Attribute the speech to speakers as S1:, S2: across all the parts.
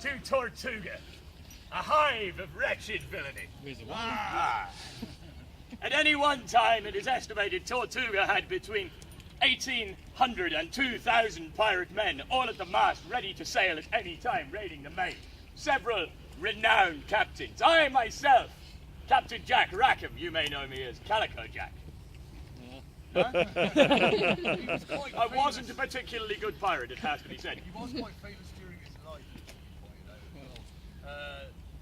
S1: to Tortuga, a hive of wretched villainy. At any one time, it is estimated Tortuga had between 1,800 and 2,000 pirate men, all at the mast, ready to sail at any time, raiding the main. Several renowned captains. I myself, Captain Jack Rackham, you may know me as Calico Jack. Huh? I wasn't a particularly good pirate, it has to be said.
S2: He was quite famous during his life,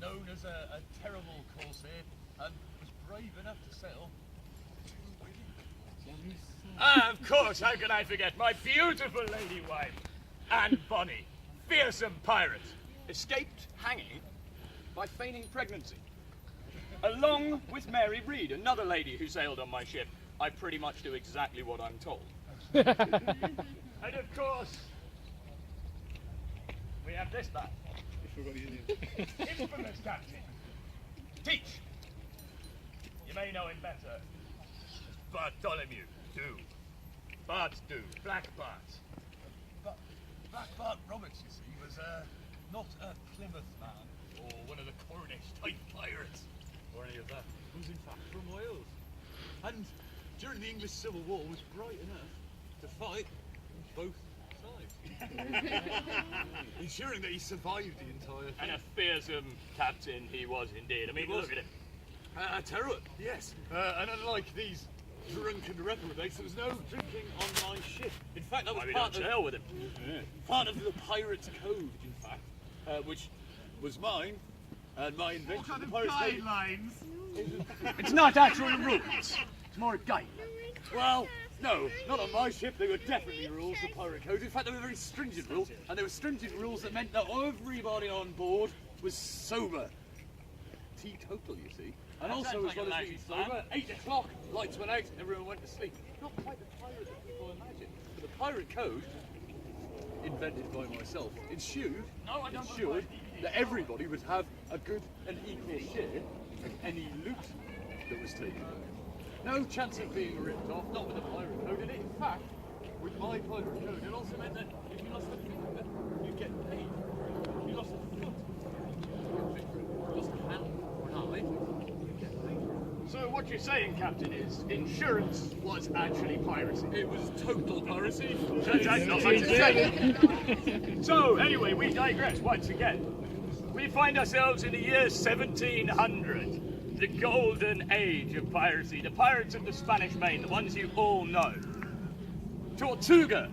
S2: known as a terrible corsair, and was brave enough to settle 2 women.
S1: Of course, how can I forget my beautiful lady wife, Anne Bonny, fearsome pirate, escaped hanging by feigning pregnancy. Along with Mary Read, another lady who sailed on my ship. I pretty much do exactly what I'm told. And of course, we have this man. Infamous captain. Teach. You may know him better as Bartholomew Do. Bart Do. Black Bart.
S2: But Black Bart Roberts, you see, was not a Plymouth man or one of the Cornish type pirates or any of that. He was in fact from Wales. And during the English Civil War was bright enough to fight on both sides. Ensuring that he survived the entire thing.
S1: And a fearsome captain he was indeed. I mean, look at him.
S2: A terror, yes. And unlike these drunken reprobates, there was no drinking on my ship. In fact, that was
S1: hell with him.
S2: Part of the pirate's code, in fact, which was mine and my invention.
S3: What kind
S2: the
S3: of
S2: pirate's code.
S3: guidelines?
S1: It's not actually rules. It's more a guide.
S2: Well, no, not on my ship. They were definitely rules, the pirate code. In fact, they were very stringent rules, and they were stringent rules that meant that everybody on board was sober. Teetotal, you see. And also, as well as being sober, 8 o'clock, lights went out, everyone went to sleep. Not quite the pirate that people imagine. But the pirate code, invented by myself, ensured that everybody would have a good and equal share of any loot that was taken. No chance of being ripped off, not with the pirate code. And in fact, with my pirate code, it also meant that if you lost a finger, you'd get paid. If you lost a foot, you lost a hand or an eye, you'd get paid.
S1: So what you're saying, Captain, is insurance was actually piracy.
S2: It was total piracy.
S1: That's not much to say. So, anyway, we digress once again. We find ourselves in the year 1700. The golden age of piracy, the pirates of the Spanish Main, the ones you all know. Tortuga,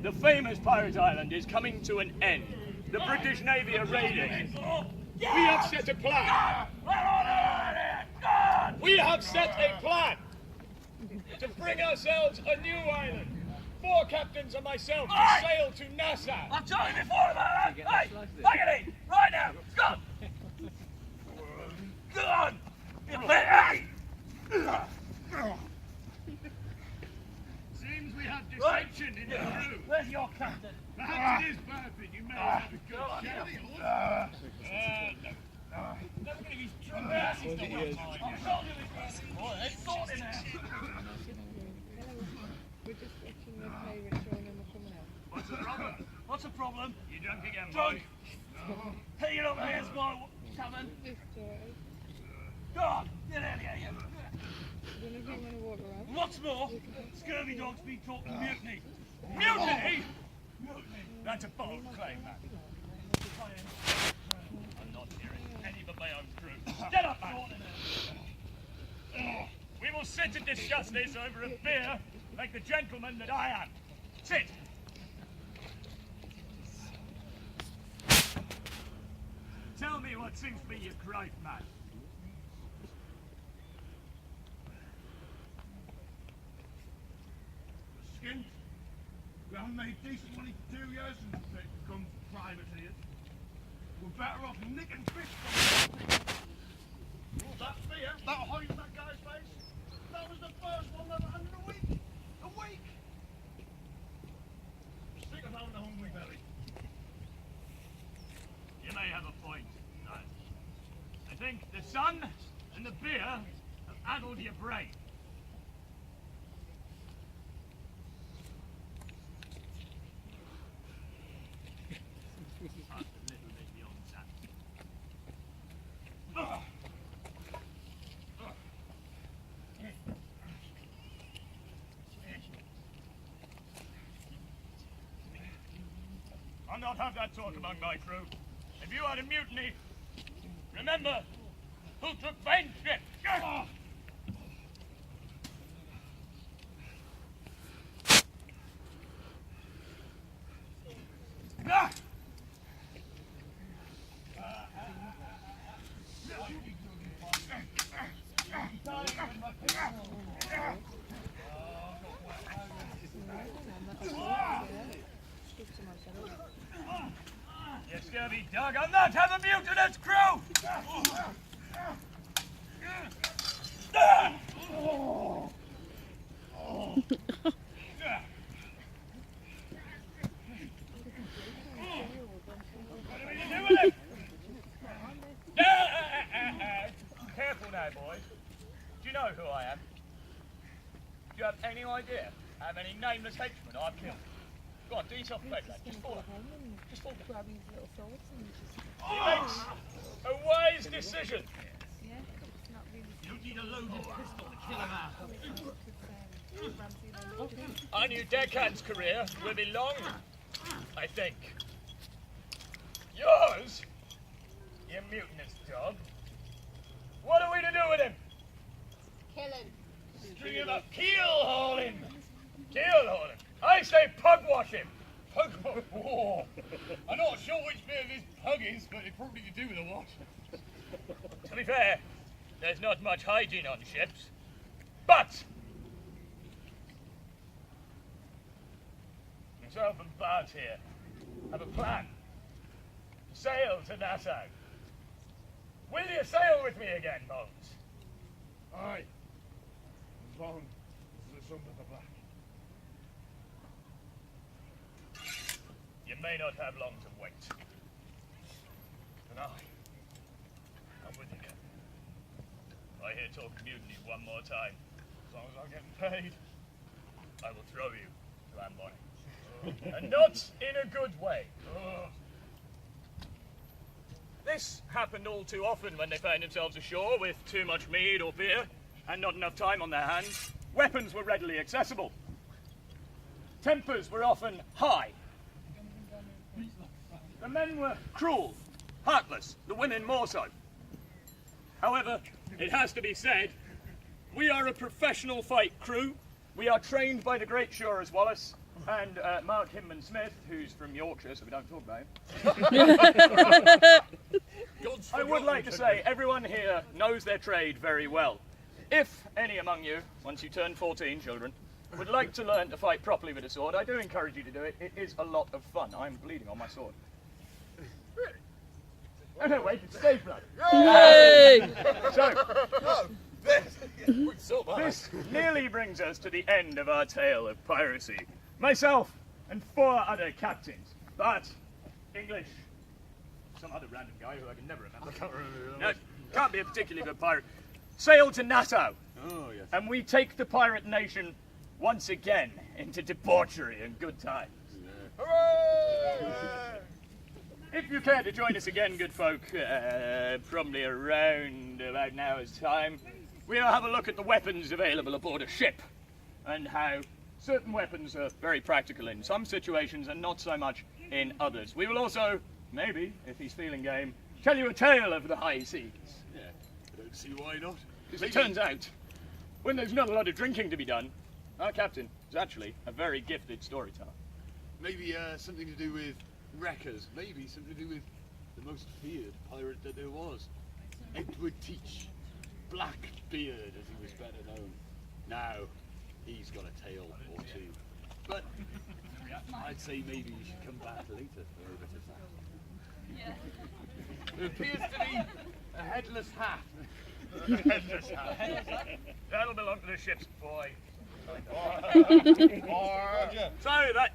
S1: the famous pirate island, is coming to an end. The British Navy are raiding. We have set a plan. We have set a plan to bring ourselves a new island. 4 captains and myself to sail to Nassau.
S4: I've told you before about that. Hey, take it in, right now. Go. Go on.
S1: Seems we have dissension in the crew.
S4: Where's your captain?
S1: Perhaps it is Burford. You may have a good share.
S4: Never gonna be drunk. He's not well. I'm told you this. Boy, it's sorting out.
S5: We're just watching the pirate show and then we're coming out.
S1: What's the problem?
S4: What's the problem?
S1: You drunk again,
S4: Drunk.
S1: boy?
S4: Hey, you up here, my cabin.
S5: This story.
S4: Go on, get out of here.
S5: You're gonna bring on the water out.
S4: And what's more, scurvy dogs be taught to mutiny. Mutiny? Mutiny.
S1: That's a bold claim, man. I'm not hearing any but my own crew. Get up, man! We will sit and discuss this over a beer like the gentleman that I am. Sit! Tell me what seems to be your gripe, man.
S3: Skint. We haven't made decent money for 2 years since it become privateers. We're better off nicking fish from that spear, that hole in that guy's face. That was the first one that ever handed a week. A week! Sick of having a hungry belly.
S1: You may have a point. No. I think the sun and the beer have addled your brain. Just a little bit beyond that. I'll not have that talk among my crew. If you had a mutiny, remember who took Vane's ship. You scurvy dog, I'll not have a mutinous crew! What are we to do with him? Careful now, boys. Do you know who I am? Do you have any idea how many nameless henchmen I've killed? Go on, do yourself a favour, lad. Just fall. Just fall.
S5: Grab his little swords and just...
S1: He makes a wise decision.
S5: Yeah, it's not really...
S3: You need a loaded pistol to kill him out.
S1: Our new deckhand's career will be long, I think. Yours? You mutinous dog. What are we to do with him?
S5: Kill him.
S1: String him up. Keel-haul him. Keel-haul him. I say pug-wash him.
S2: Pug? Oh, I'm not sure which bit of his pug is, but it's probably to do with a wash.
S1: To be fair, there's not much hygiene on ships. But myself and Bart here have a plan. Sail to Nassau. Will you sail with me again, Bones?
S3: Aye. As long as it's under the black.
S1: You may not have long to wait. But I'm with you, Captain. If I hear talk of mutiny one more time, as long as I'm getting paid, I will throw you to Amboni. And not in a good way. This happened all too often when they found themselves ashore with too much mead or beer and not enough time on their hands. Weapons were readily accessible. Tempers were often high. The men were cruel, heartless, the women more so. However, it has to be said, we are a professional fight crew. We are trained by the great Shurers Wallace and Mark Hinman Smith, who's from Yorkshire, so we don't talk about him. I would like to say everyone here knows their trade very well. If any among you, once you turn 14, children, would like to learn to fight properly with a sword, I do encourage you to do it. It is a lot of fun. I'm bleeding on my sword. Really? Oh, no, wait, it's stage blood.
S6: Yay!
S1: So, this nearly brings us to the end of our tale of piracy. Myself and 4 other captains, Bart, English, some other random guy who I can never remember. I can't remember. No, can't be a particularly good pirate. Sail to Nassau.
S2: Oh, yes.
S1: And we take the pirate nation once again into debauchery and good times.
S2: Yeah.
S1: Hooray! If you care to join us again, good folk, probably around about an hour's time, we'll have a look at the weapons available aboard a ship and how certain weapons are very practical in some situations and not so much in others. We will also, maybe, if he's feeling game, tell you a tale of the high seas.
S2: Yeah, I don't see why not.
S1: Because it turns out, when there's not a lot of drinking to be done, our captain is actually a very gifted storyteller.
S2: Maybe something to do with wreckers. Maybe something to do with the most feared pirate that there was. Edward Teach. Blackbeard, as he was better known. Now, he's got a tale or two. But I'd say maybe you should come back later for a bit of that. There appears to be a headless hat.
S1: Headless hat. That'll belong to the ship's boy. So that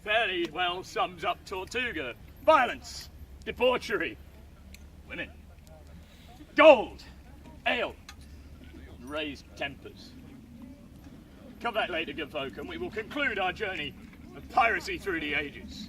S1: fairly well sums up Tortuga. Violence, debauchery, women, gold, ale, and raised tempers. Come back later, good folk, and we will conclude our journey of piracy through the ages.